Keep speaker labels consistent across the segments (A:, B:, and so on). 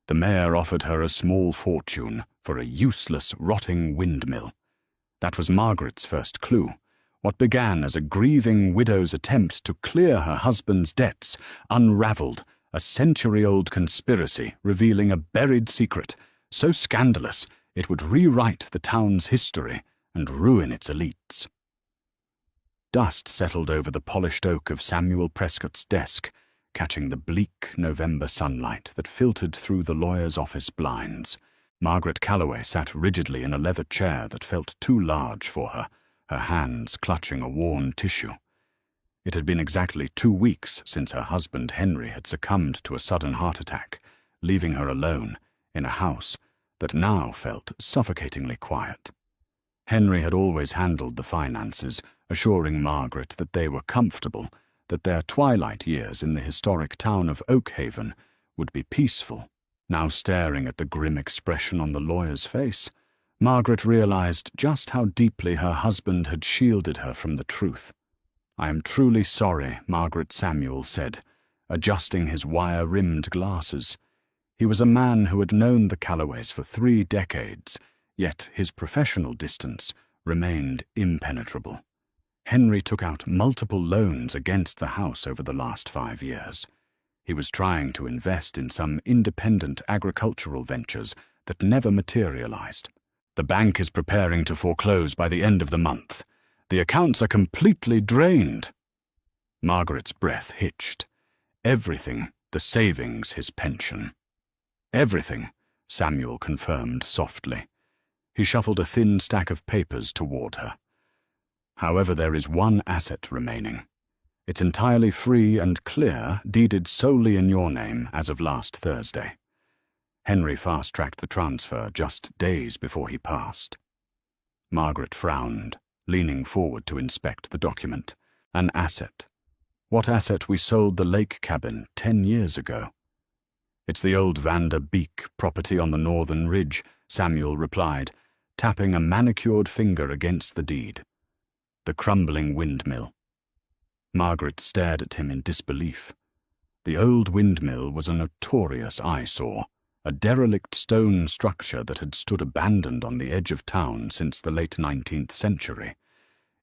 A: The mayor offered her a small fortune for a useless, rotting windmill. That was Margaret's first clue. What began as a grieving widow's attempt to clear her husband's debts unraveled a century-old conspiracy revealing a buried secret so scandalous it would rewrite the town's history and ruin its elites. Dust settled over the polished oak of Samuel Prescott's desk, catching the bleak November sunlight that filtered through the lawyer's office blinds. Margaret Calloway sat rigidly in a leather chair that felt too large for her, her hands clutching a worn tissue. It had been exactly 2 weeks since her husband Henry had succumbed to a sudden heart attack, leaving her alone in a house that now felt suffocatingly quiet. Henry had always handled the finances, assuring Margaret that they were comfortable, that their twilight years in the historic town of Oakhaven would be peaceful. Now staring at the grim expression on the lawyer's face, Margaret realized just how deeply her husband had shielded her from the truth. "I am truly sorry," Margaret Samuel said, adjusting his wire-rimmed glasses. He was a man who had known the Calloways for 3 decades, yet his professional distance remained impenetrable. Henry took out multiple loans against the house over the last 5 years. He was trying to invest in some independent agricultural ventures that never materialized. "The bank is preparing to foreclose by the end of the month. The accounts are completely drained." Margaret's breath hitched. Everything, the savings, his pension. "Everything," Samuel confirmed softly. He shuffled a thin stack of papers toward her. "However, there is one asset remaining. It's entirely free and clear, deeded solely in your name as of last Thursday." Henry fast-tracked the transfer just days before he passed. Margaret frowned, leaning forward to inspect the document. An asset. What asset we sold the lake cabin 10 years ago? "It's the old Vander Beek property on the northern ridge," Samuel replied, tapping a manicured finger against the deed. "The crumbling windmill." Margaret stared at him in disbelief. The old windmill was a notorious eyesore, a derelict stone structure that had stood abandoned on the edge of town since the late 19th century.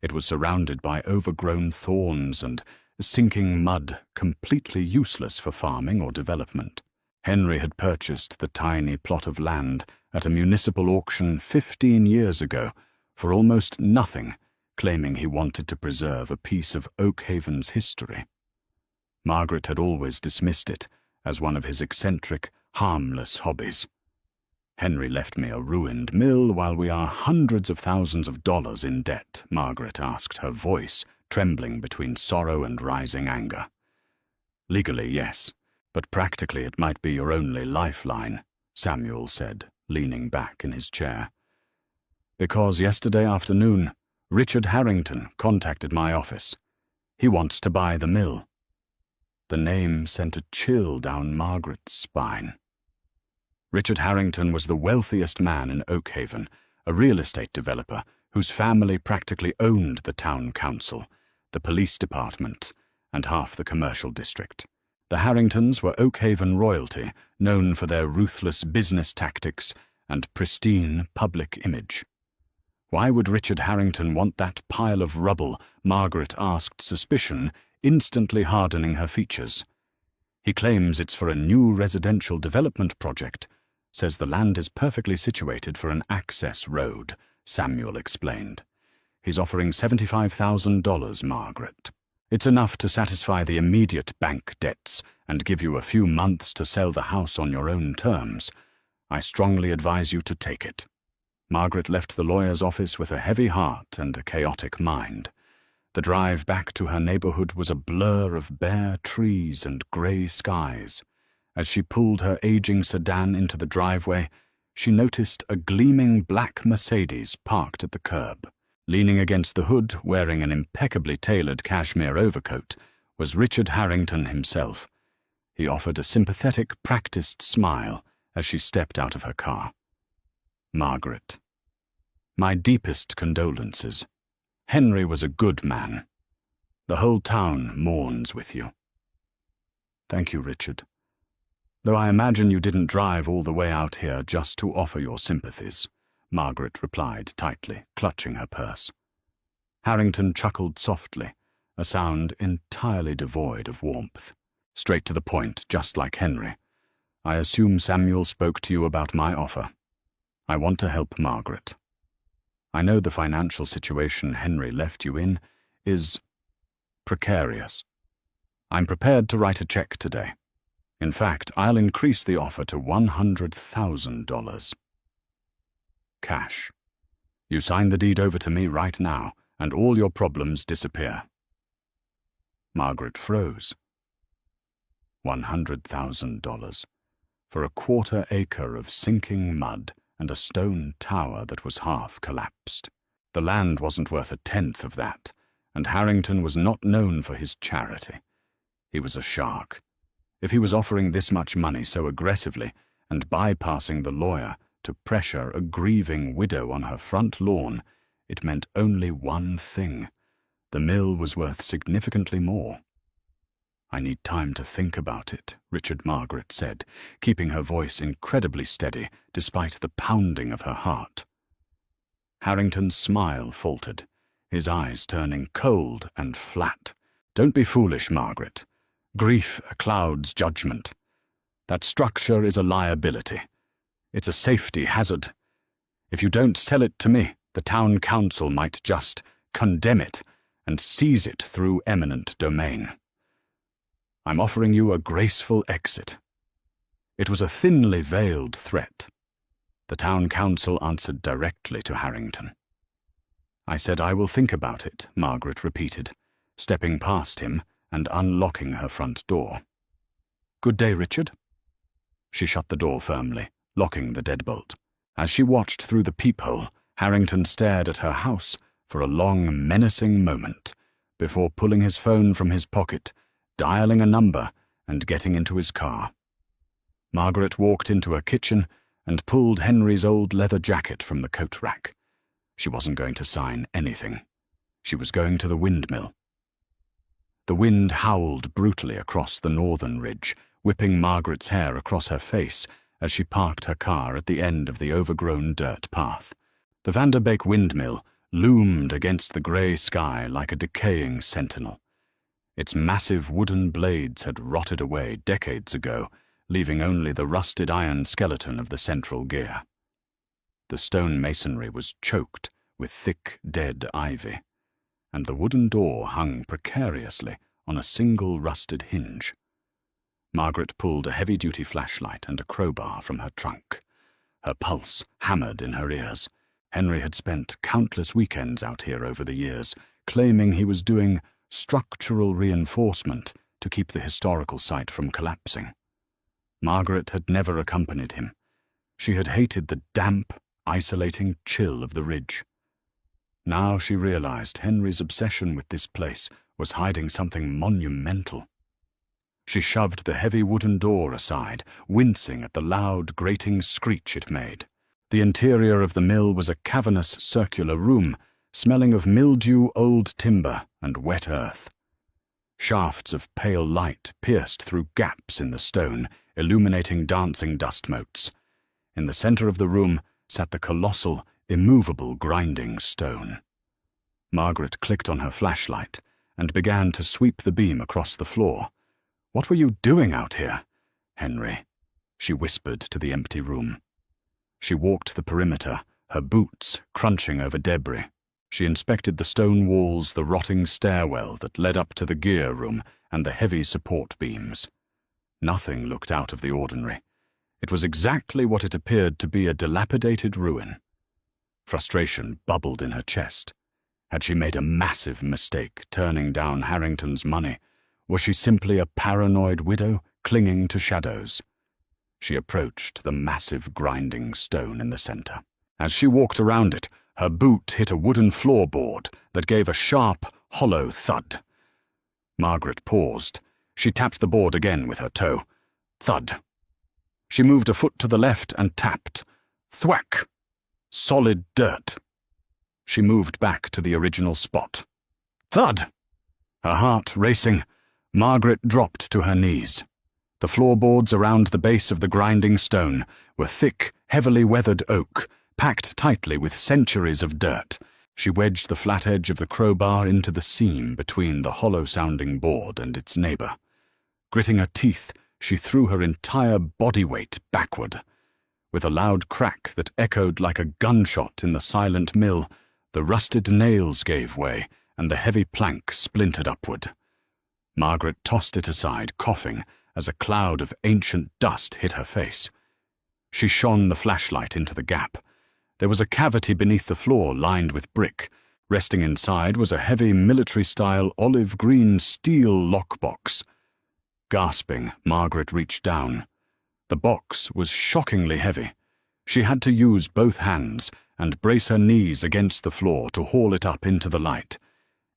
A: It was surrounded by overgrown thorns and sinking mud, completely useless for farming or development. Henry had purchased the tiny plot of land at a municipal auction 15 years ago for almost nothing, claiming he wanted to preserve a piece of Oakhaven's history. Margaret had always dismissed it as one of his eccentric, harmless hobbies. "Henry left me a ruined mill while we are hundreds of thousands of dollars in debt," Margaret asked, her voice trembling between sorrow and rising anger. "Legally, yes, but practically it might be your only lifeline," Samuel said, leaning back in his chair. "Because yesterday afternoon, Richard Harrington contacted my office. He wants to buy the mill." The name sent a chill down Margaret's spine. Richard Harrington was the wealthiest man in Oakhaven, a real estate developer whose family practically owned the town council, the police department, and half the commercial district. The Harringtons were Oakhaven royalty, known for their ruthless business tactics and pristine public image. Why would Richard Harrington want that pile of rubble, Margaret asked, suspicion instantly hardening her features. "He claims it's for a new residential development project. Says the land is perfectly situated for an access road," Samuel explained. "He's offering $75,000, Margaret. It's enough to satisfy the immediate bank debts and give you a few months to sell the house on your own terms. I strongly advise you to take it." Margaret left the lawyer's office with a heavy heart and a chaotic mind. The drive back to her neighborhood was a blur of bare trees and gray skies. As she pulled her aging sedan into the driveway, she noticed a gleaming black Mercedes parked at the curb. Leaning against the hood, wearing an impeccably tailored cashmere overcoat, was Richard Harrington himself. He offered a sympathetic, practiced smile as she stepped out of her car. "Margaret, my deepest condolences. Henry was a good man. The whole town mourns with you." "Thank you, Richard. Though I imagine you didn't drive all the way out here just to offer your sympathies, Margaret replied tightly, clutching her purse. Harrington chuckled softly, a sound entirely devoid of warmth. Straight to the point, just like Henry. I assume Samuel spoke to you about my offer. I want to help Margaret. I know the financial situation Henry left you in is precarious. I'm prepared to write a check today. In fact, I'll increase the offer to $100,000. Cash. You sign the deed over to me right now, and all your problems disappear. Margaret froze. $100,000 for a quarter-acre of sinking mud and a stone tower that was half collapsed. The land wasn't worth a tenth of that, and Harrington was not known for his charity. He was a shark. If he was offering this much money so aggressively and bypassing the lawyer to pressure a grieving widow on her front lawn, it meant only one thing. The mill was worth significantly more. I need time to think about it, Richard Margaret said, keeping her voice incredibly steady despite the pounding of her heart. Harrington's smile faltered, his eyes turning cold and flat. Don't be foolish, Margaret. Grief clouds judgment. That structure is a liability. It's a safety hazard. If you don't sell it to me, the town council might just condemn it and seize it through eminent domain. I'm offering you a graceful exit. It was a thinly veiled threat. The town council answered directly to Harrington. I said I will think about it, Margaret repeated, stepping past him and unlocking her front door. Good day, Richard. She shut the door firmly, locking the deadbolt. As she watched through the peephole, Harrington stared at her house for a long, menacing moment before pulling his phone from his pocket, dialing a number, and getting into his car. Margaret walked into her kitchen and pulled Henry's old leather jacket from the coat rack. She wasn't going to sign anything. She was going to the windmill. The wind howled brutally across the northern ridge, whipping Margaret's hair across her face as she parked her car at the end of the overgrown dirt path. The Vanderbeek windmill loomed against the grey sky like a decaying sentinel. Its massive wooden blades had rotted away decades ago, leaving only the rusted iron skeleton of the central gear. The stone masonry was choked with thick, dead ivy, and the wooden door hung precariously on a single rusted hinge. Margaret pulled a heavy-duty flashlight and a crowbar from her trunk. Her pulse hammered in her ears. Henry had spent countless weekends out here over the years, claiming he was doing structural reinforcement to keep the historical site from collapsing. Margaret had never accompanied him. She had hated the damp, isolating chill of the ridge. Now she realized Henry's obsession with this place was hiding something monumental. She shoved the heavy wooden door aside, wincing at the loud, grating screech it made. The interior of the mill was a cavernous circular room, smelling of mildew, old timber, and wet earth. Shafts of pale light pierced through gaps in the stone, illuminating dancing dust motes. In the center of the room sat the colossal, immovable grinding stone. Margaret clicked on her flashlight and began to sweep the beam across the floor. "What were you doing out here, Henry?" she whispered to the empty room. She walked the perimeter, her boots crunching over debris. She inspected the stone walls, the rotting stairwell that led up to the gear room, and the heavy support beams. Nothing looked out of the ordinary. It was exactly what it appeared to be, a dilapidated ruin. Frustration bubbled in her chest. Had she made a massive mistake turning down Harrington's money? Was she simply a paranoid widow clinging to shadows? She approached the massive grinding stone in the center. As she walked around it, her boot hit a wooden floorboard that gave a sharp, hollow thud. Margaret paused. She tapped the board again with her toe. Thud. She moved a foot to the left and tapped. Thwack. Solid dirt. She moved back to the original spot. Thud. Her heart racing, Margaret dropped to her knees. The floorboards around the base of the grinding stone were thick, heavily weathered oak, packed tightly with centuries of dirt. She wedged the flat edge of the crowbar into the seam between the hollow-sounding board and its neighbor. Gritting her teeth, she threw her entire body weight backward. With a loud crack that echoed like a gunshot in the silent mill, the rusted nails gave way and the heavy plank splintered upward. Margaret tossed it aside, coughing, as a cloud of ancient dust hit her face. She shone the flashlight into the gap. There was a cavity beneath the floor lined with brick. Resting inside was a heavy military-style olive-green steel lockbox. Gasping, Margaret reached down. The box was shockingly heavy. She had to use both hands and brace her knees against the floor to haul it up into the light.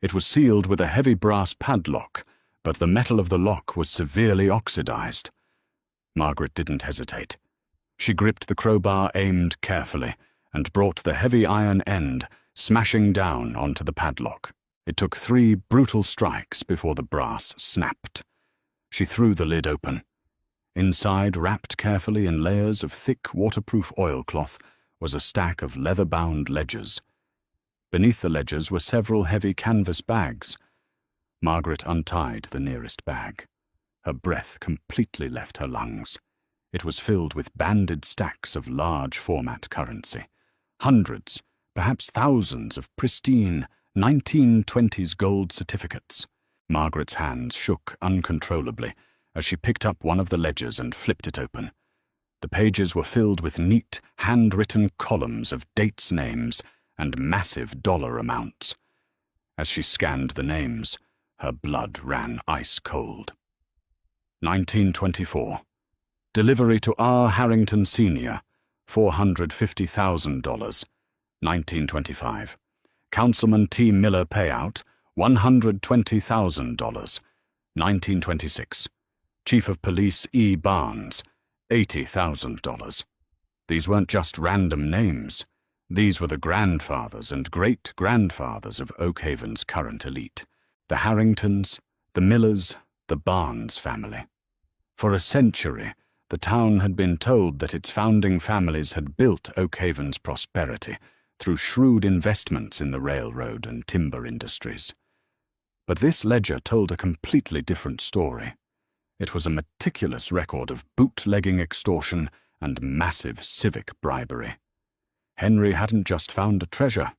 A: It was sealed with a heavy brass padlock, but the metal of the lock was severely oxidized. Margaret didn't hesitate. She gripped the crowbar aimed carefully and brought the heavy iron end smashing down onto the padlock. It took 3 brutal strikes before the brass snapped. She threw the lid open. Inside, wrapped carefully in layers of thick waterproof oilcloth, was a stack of leather-bound ledgers. Beneath the ledgers were several heavy canvas bags. Margaret untied the nearest bag. Her breath completely left her lungs. It was filled with banded stacks of large format currency. Hundreds, perhaps thousands of pristine 1920s gold certificates. Margaret's hands shook uncontrollably as she picked up one of the ledgers and flipped it open. The pages were filled with neat, handwritten columns of dates, names, and massive dollar amounts. As she scanned the names, her blood ran ice cold. 1924. Delivery to R. Harrington Sr., $450,000. 1925. Councilman T. Miller payout, $120,000. 1926. Chief of Police E. Barnes, $80,000. These weren't just random names. These were the grandfathers and great-grandfathers of Oak Haven's current elite. The Harringtons, the Millers, the Barnes family. For a century, the town had been told that its founding families had built Oak Haven's prosperity through shrewd investments in the railroad and timber industries. But this ledger told a completely different story. It was a meticulous record of bootlegging extortion and massive civic bribery. Henry hadn't just found a treasure.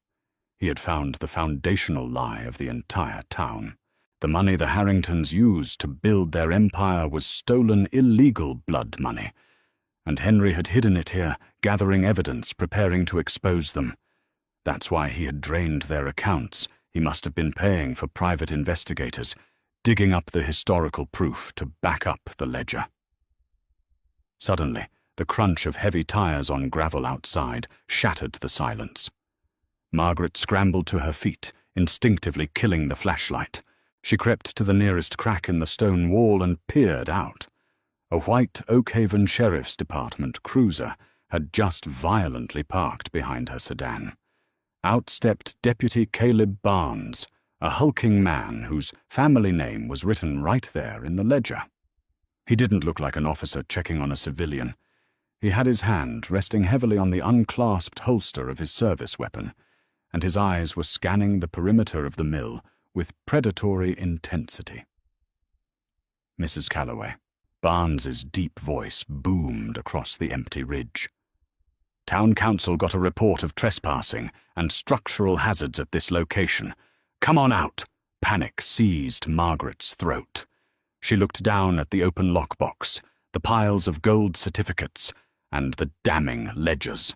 A: He had found the foundational lie of the entire town. The money the Harringtons used to build their empire was stolen illegal blood money, and Henry had hidden it here, gathering evidence, preparing to expose them. That's why he had drained their accounts. He must have been paying for private investigators, digging up the historical proof to back up the ledger. Suddenly, the crunch of heavy tires on gravel outside shattered the silence. Margaret scrambled to her feet, instinctively killing the flashlight. She crept to the nearest crack in the stone wall and peered out. A white Oak Haven Sheriff's Department cruiser had just violently parked behind her sedan. Out stepped Deputy Caleb Barnes, a hulking man whose family name was written right there in the ledger. He didn't look like an officer checking on a civilian. He had his hand resting heavily on the unclasped holster of his service weapon, and his eyes were scanning the perimeter of the mill with predatory intensity. Mrs. Calloway. Barnes's deep voice boomed across the empty ridge. Town Council got a report of trespassing and structural hazards at this location. Come on out! Panic seized Margaret's throat. She looked down at the open lockbox, the piles of gold certificates, and the damning ledgers.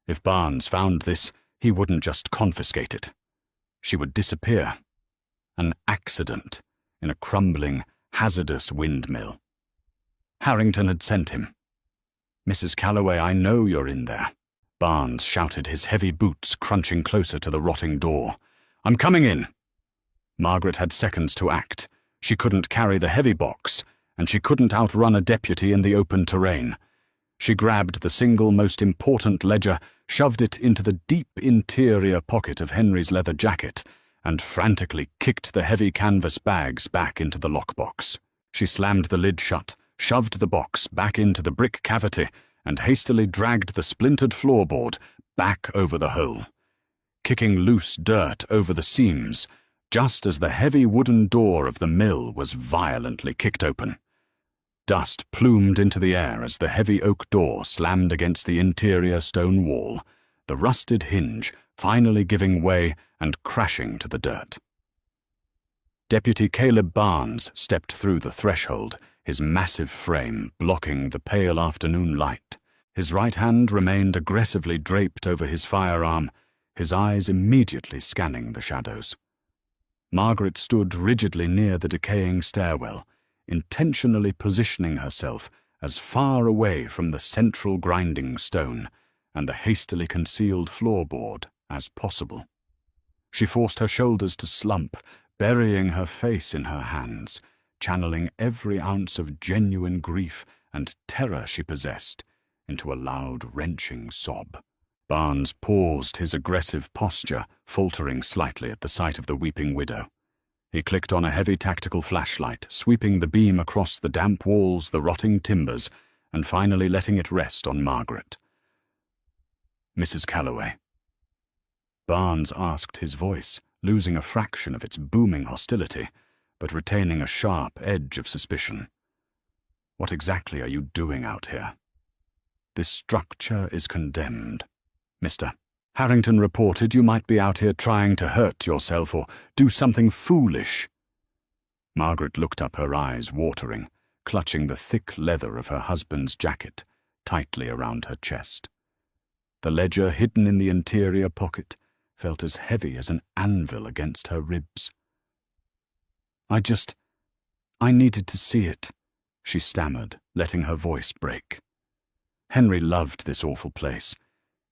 A: If Barnes found this, he wouldn't just confiscate it. She would disappear. An accident in a crumbling, hazardous windmill. Harrington had sent him. Mrs. Calloway, I know you're in there. Barnes shouted, his heavy boots crunching closer to the rotting door. I'm coming in. Margaret had seconds to act. She couldn't carry the heavy box, and she couldn't outrun a deputy in the open terrain. She grabbed the single most important ledger, shoved it into the deep interior pocket of Henry's leather jacket, and frantically kicked the heavy canvas bags back into the lockbox. She slammed the lid shut, shoved the box back into the brick cavity, and hastily dragged the splintered floorboard back over the hole, kicking loose dirt over the seams just as the heavy wooden door of the mill was violently kicked open. Dust plumed into the air as the heavy oak door slammed against the interior stone wall, the rusted hinge finally giving way and crashing to the dirt. Deputy Caleb Barnes stepped through the threshold, his massive frame blocking the pale afternoon light. His right hand remained aggressively draped over his firearm, his eyes immediately scanning the shadows. Margaret stood rigidly near the decaying stairwell, intentionally positioning herself as far away from the central grinding stone and the hastily concealed floorboard as possible. She forced her shoulders to slump, burying her face in her hands, channeling every ounce of genuine grief and terror she possessed into a loud, wrenching sob. Barnes paused his aggressive posture, faltering slightly at the sight of the weeping widow. He clicked on a heavy tactical flashlight, sweeping the beam across the damp walls, the rotting timbers, and finally letting it rest on Margaret. "Mrs. Calloway." Barnes asked, his voice losing a fraction of its booming hostility, but retaining a sharp edge of suspicion. "What exactly are you doing out here? This structure is condemned. Mr. Harrington reported you might be out here trying to hurt yourself or do something foolish." Margaret looked up, her eyes watering, clutching the thick leather of her husband's jacket tightly around her chest. The ledger hidden in the interior pocket felt as heavy as an anvil against her ribs. I needed to see it," she stammered, letting her voice break. "Henry loved this awful place.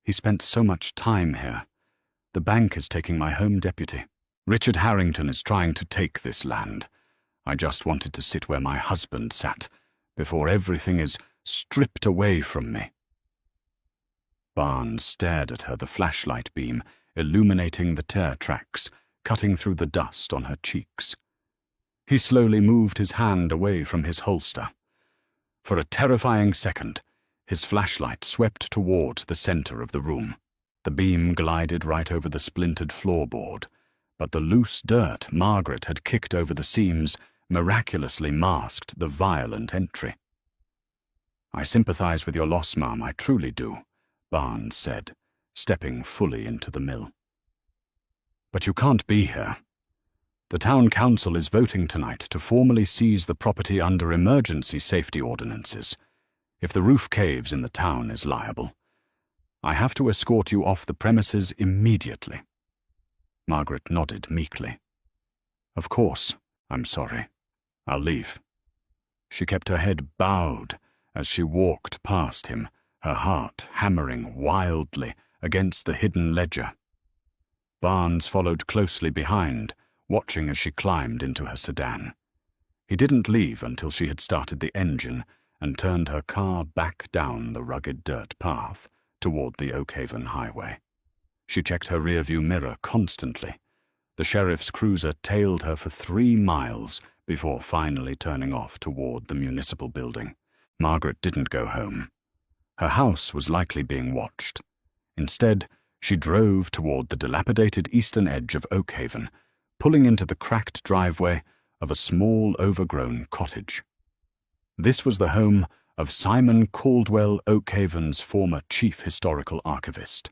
A: He spent so much time here. The bank is taking my home deputy. Richard Harrington is trying to take this land. I just wanted to sit where my husband sat, before everything is stripped away from me." Barnes stared at her, the flashlight beam illuminating the tear tracks, cutting through the dust on her cheeks. He slowly moved his hand away from his holster. For a terrifying second, his flashlight swept toward the center of the room. The beam glided right over the splintered floorboard, but the loose dirt Margaret had kicked over the seams miraculously masked the violent entry. "I sympathize with your loss, ma'am, I truly do," Barnes said, stepping fully into the mill. "But you can't be here. The town council is voting tonight to formally seize the property under emergency safety ordinances. If the roof caves in, the town is liable. I have to escort you off the premises immediately." Margaret nodded meekly. "Of course, I'm sorry. I'll leave." She kept her head bowed as she walked past him, her heart hammering wildly against the hidden ledger. Barnes followed closely behind, watching as she climbed into her sedan. He didn't leave until she had started the engine and turned her car back down the rugged dirt path toward the Oakhaven highway. She checked her rearview mirror constantly. The sheriff's cruiser tailed her for 3 miles before finally turning off toward the municipal building. Margaret didn't go home. Her house was likely being watched. Instead, she drove toward the dilapidated eastern edge of Oakhaven, pulling into the cracked driveway of a small, overgrown cottage. This was the home of Simon Caldwell, Oakhaven's former chief historical archivist.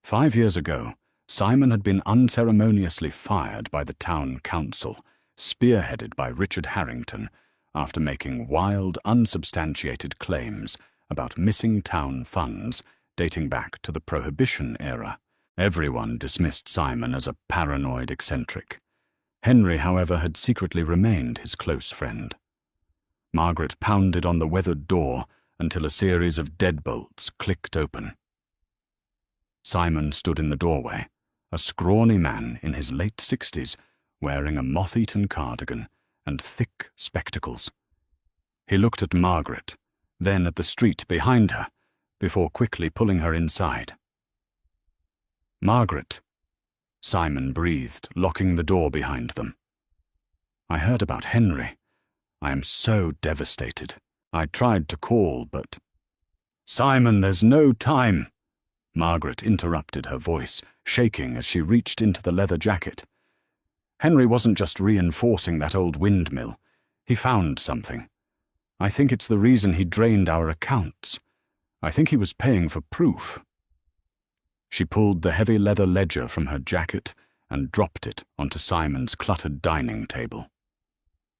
A: 5 years ago, Simon had been unceremoniously fired by the town council, spearheaded by Richard Harrington, after making wild, unsubstantiated claims about missing town funds dating back to the Prohibition era. Everyone dismissed Simon as a paranoid eccentric. Henry, however, had secretly remained his close friend. Margaret pounded on the weathered door until a series of deadbolts clicked open. Simon stood in the doorway, a scrawny man in his late 60s, wearing a moth-eaten cardigan and thick spectacles. He looked at Margaret, then at the street behind her, before quickly pulling her inside. "Margaret," Simon breathed, locking the door behind them. "I heard about Henry. I am so devastated. I tried to call, but— "Simon, there's no time." Margaret interrupted, her voice shaking as she reached into the leather jacket. "Henry wasn't just reinforcing that old windmill. He found something. I think it's the reason he drained our accounts. I think he was paying for proof." She pulled the heavy leather ledger from her jacket and dropped it onto Simon's cluttered dining table.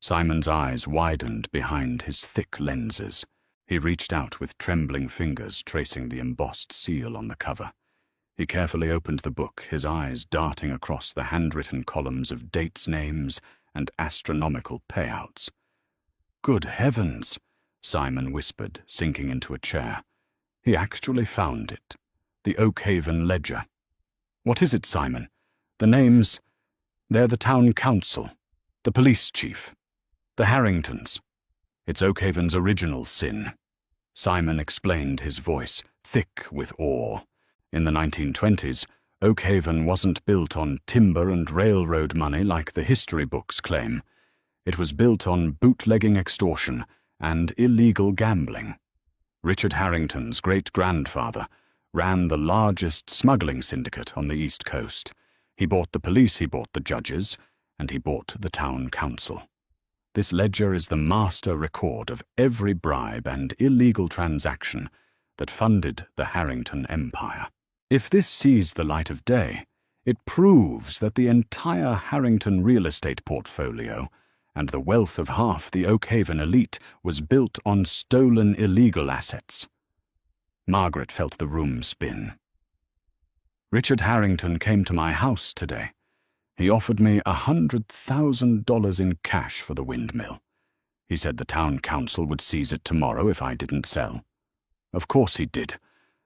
A: Simon's eyes widened behind his thick lenses. He reached out with trembling fingers, tracing the embossed seal on the cover. He carefully opened the book, his eyes darting across the handwritten columns of dates, names, and astronomical payouts. "Good heavens," Simon whispered, sinking into a chair. "He actually found it. The Oakhaven ledger. What is it, Simon? The names— they're the town council, the police chief, the Harringtons. It's Oakhaven's original sin." Simon explained, his voice thick with awe. In the 1920s, Oakhaven wasn't built on timber and railroad money like the history books claim. It was built on bootlegging extortion and illegal gambling. Richard Harrington's great-grandfather ran the largest smuggling syndicate on the East Coast. He bought the police, he bought the judges, and he bought the town council. This ledger is the master record of every bribe and illegal transaction that funded the Harrington Empire. If this sees the light of day, it proves that the entire Harrington real estate portfolio and the wealth of half the Oakhaven elite was built on stolen illegal assets. Margaret felt the room spin. "Richard Harrington came to my house today. He offered me $100,000 in cash for the windmill. He said the town council would seize it tomorrow if I didn't sell." "Of course he did."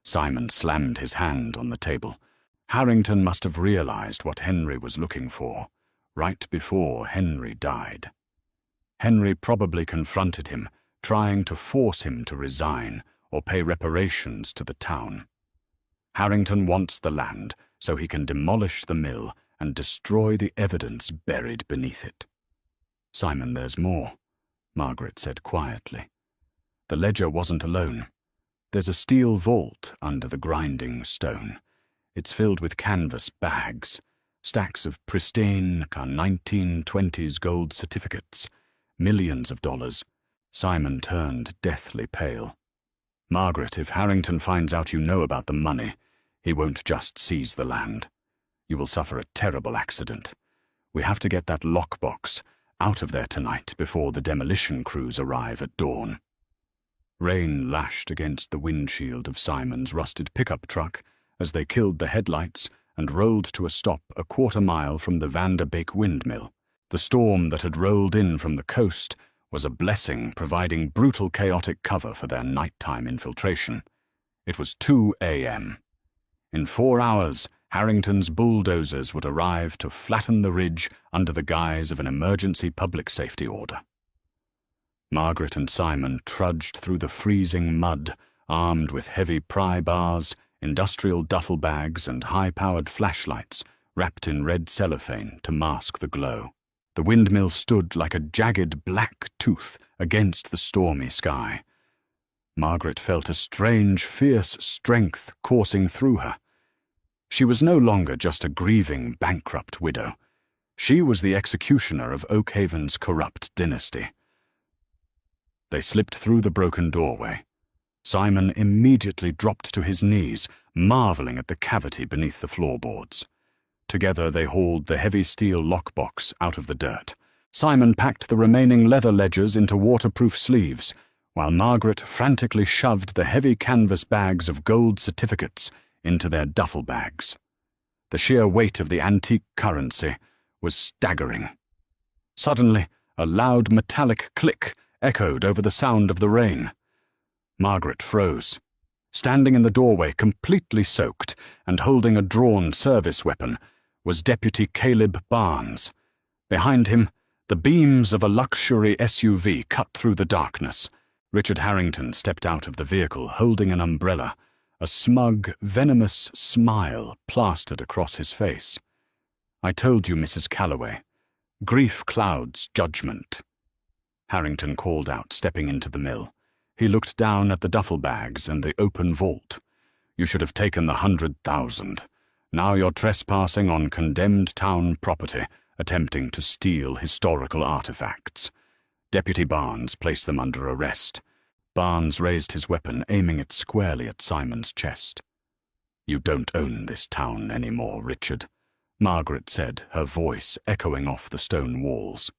A: Simon slammed his hand on the table. Harrington must have realized what Henry was looking for, right before Henry died. Henry probably confronted him, trying to force him to resign or pay reparations to the town. Harrington wants the land so he can demolish the mill and destroy the evidence buried beneath it. "Simon, there's more," Margaret said quietly. "The ledger wasn't alone. There's a steel vault under the grinding stone. It's filled with canvas bags, stacks of pristine 1920s gold certificates, millions of dollars." Simon turned deathly pale. "Margaret, if Harrington finds out you know about the money, he won't just seize the land. You will suffer a terrible accident. We have to get that lockbox out of there tonight before the demolition crews arrive at dawn." Rain lashed against the windshield of Simon's rusted pickup truck as they killed the headlights and rolled to a stop a quarter-mile from the Vanderbeek windmill. The storm that had rolled in from the coast was a blessing, providing brutal, chaotic cover for their nighttime infiltration. It was 2 a.m. In 4 hours, Harrington's bulldozers would arrive to flatten the ridge under the guise of an emergency public safety order. Margaret and Simon trudged through the freezing mud, armed with heavy pry bars, industrial duffel bags, and high-powered flashlights wrapped in red cellophane to mask the glow. The windmill stood like a jagged black tooth against the stormy sky. Margaret felt a strange, fierce strength coursing through her. She was no longer just a grieving, bankrupt widow. She was the executioner of Oakhaven's corrupt dynasty. They slipped through the broken doorway. Simon immediately dropped to his knees, marveling at the cavity beneath the floorboards. Together they hauled the heavy steel lockbox out of the dirt. Simon packed the remaining leather ledgers into waterproof sleeves, while Margaret frantically shoved the heavy canvas bags of gold certificates into their duffel bags. The sheer weight of the antique currency was staggering. Suddenly, a loud metallic click echoed over the sound of the rain. Margaret froze. Standing in the doorway, completely soaked and holding a drawn service weapon, was Deputy Caleb Barnes. Behind him, the beams of a luxury SUV cut through the darkness. Richard Harrington stepped out of the vehicle holding an umbrella, a smug, venomous smile plastered across his face. "I told you, Mrs. Calloway. Grief clouds judgment." Harrington called out, stepping into the mill. He looked down at the duffel bags and the open vault. "You should have taken the 100,000. Now you're trespassing on condemned town property, attempting to steal historical artifacts." Deputy Barnes placed them under arrest. Barnes raised his weapon, aiming it squarely at Simon's chest. "You don't own this town anymore, Richard," Margaret said, her voice echoing off the stone walls.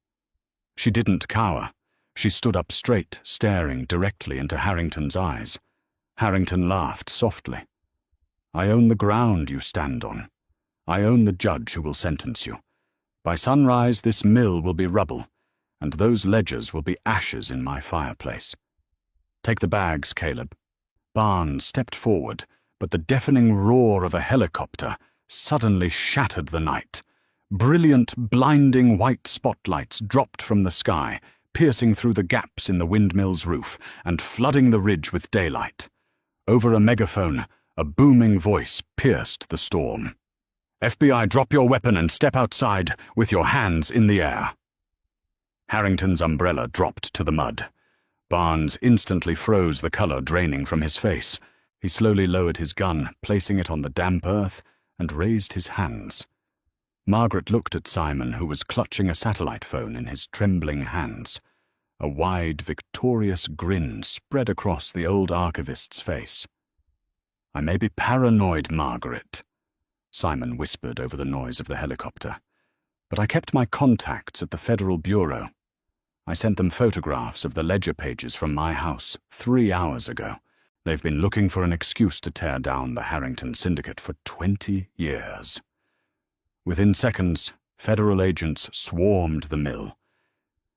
A: She didn't cower. She stood up straight, staring directly into Harrington's eyes. Harrington laughed softly. "I own the ground you stand on. I own the judge who will sentence you. By sunrise, this mill will be rubble, and those ledgers will be ashes in my fireplace. Take the bags, Caleb." Barnes stepped forward, but the deafening roar of a helicopter suddenly shattered the night. Brilliant, blinding white spotlights dropped from the sky, piercing through the gaps in the windmill's roof and flooding the ridge with daylight. Over a megaphone, a booming voice pierced the storm. "FBI, drop your weapon and step outside with your hands in the air." Harrington's umbrella dropped to the mud. Barnes instantly froze, the color draining from his face. He slowly lowered his gun, placing it on the damp earth, and raised his hands. Margaret looked at Simon, who was clutching a satellite phone in his trembling hands. A wide, victorious grin spread across the old archivist's face. "I may be paranoid, Margaret," Simon whispered over the noise of the helicopter, "but I kept my contacts at the Federal Bureau. I sent them photographs of the ledger pages from my house 3 hours ago. They've been looking for an excuse to tear down the Harrington Syndicate for 20 years. Within seconds, federal agents swarmed the mill.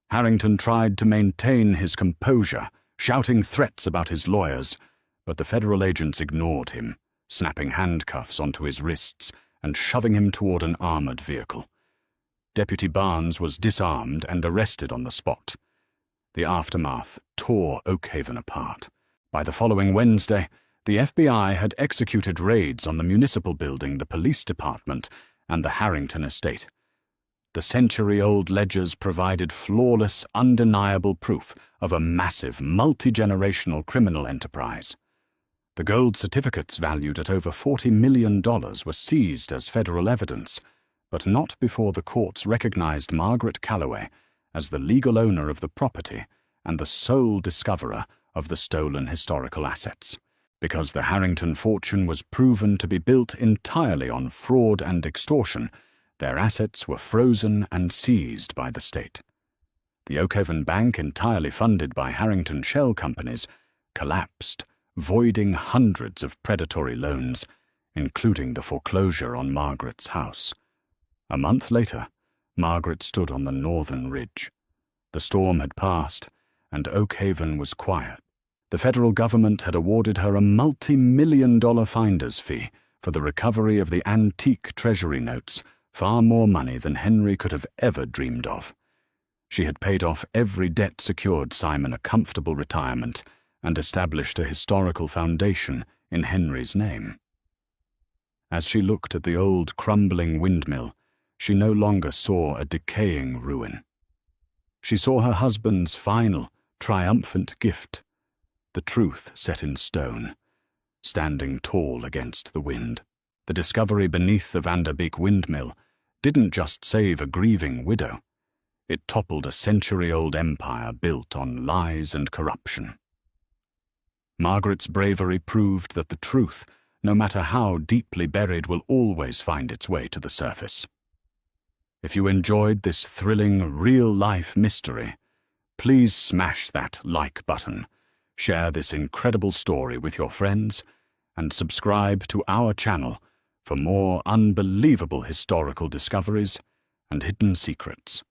A: Harrington tried to maintain his composure, shouting threats about his lawyers, but the federal agents ignored him, snapping handcuffs onto his wrists and shoving him toward an armored vehicle. Deputy Barnes was disarmed and arrested on the spot. The aftermath tore Oakhaven apart. By the following Wednesday, the FBI had executed raids on the municipal building, the police department, and the Harrington estate. The century-old ledgers provided flawless, undeniable proof of a massive, multi-generational criminal enterprise. The gold certificates valued at over $40 million were seized as federal evidence, but not before the courts recognized Margaret Calloway as the legal owner of the property and the sole discoverer of the stolen historical assets. Because the Harrington fortune was proven to be built entirely on fraud and extortion, their assets were frozen and seized by the state. The Oakhaven Bank, entirely funded by Harrington shell companies, collapsed, voiding hundreds of predatory loans, including the foreclosure on Margaret's house. A month later, Margaret stood on the northern ridge. The storm had passed, and Oakhaven was quiet. The federal government had awarded her a multi-million-dollar finder's fee for the recovery of the antique treasury notes, far more money than Henry could have ever dreamed of. She had paid off every debt, secured Simon a comfortable retirement, and established a historical foundation in Henry's name. As she looked at the old crumbling windmill, she no longer saw a decaying ruin. She saw her husband's final, triumphant gift, the truth set in stone, standing tall against the wind. The discovery beneath the Vanderbeek windmill didn't just save a grieving widow. It toppled a century-old empire built on lies and corruption. Margaret's bravery proved that the truth, no matter how deeply buried, will always find its way to the surface. If you enjoyed this thrilling, real-life mystery, please smash that like button, share this incredible story with your friends, and subscribe to our channel for more unbelievable historical discoveries and hidden secrets.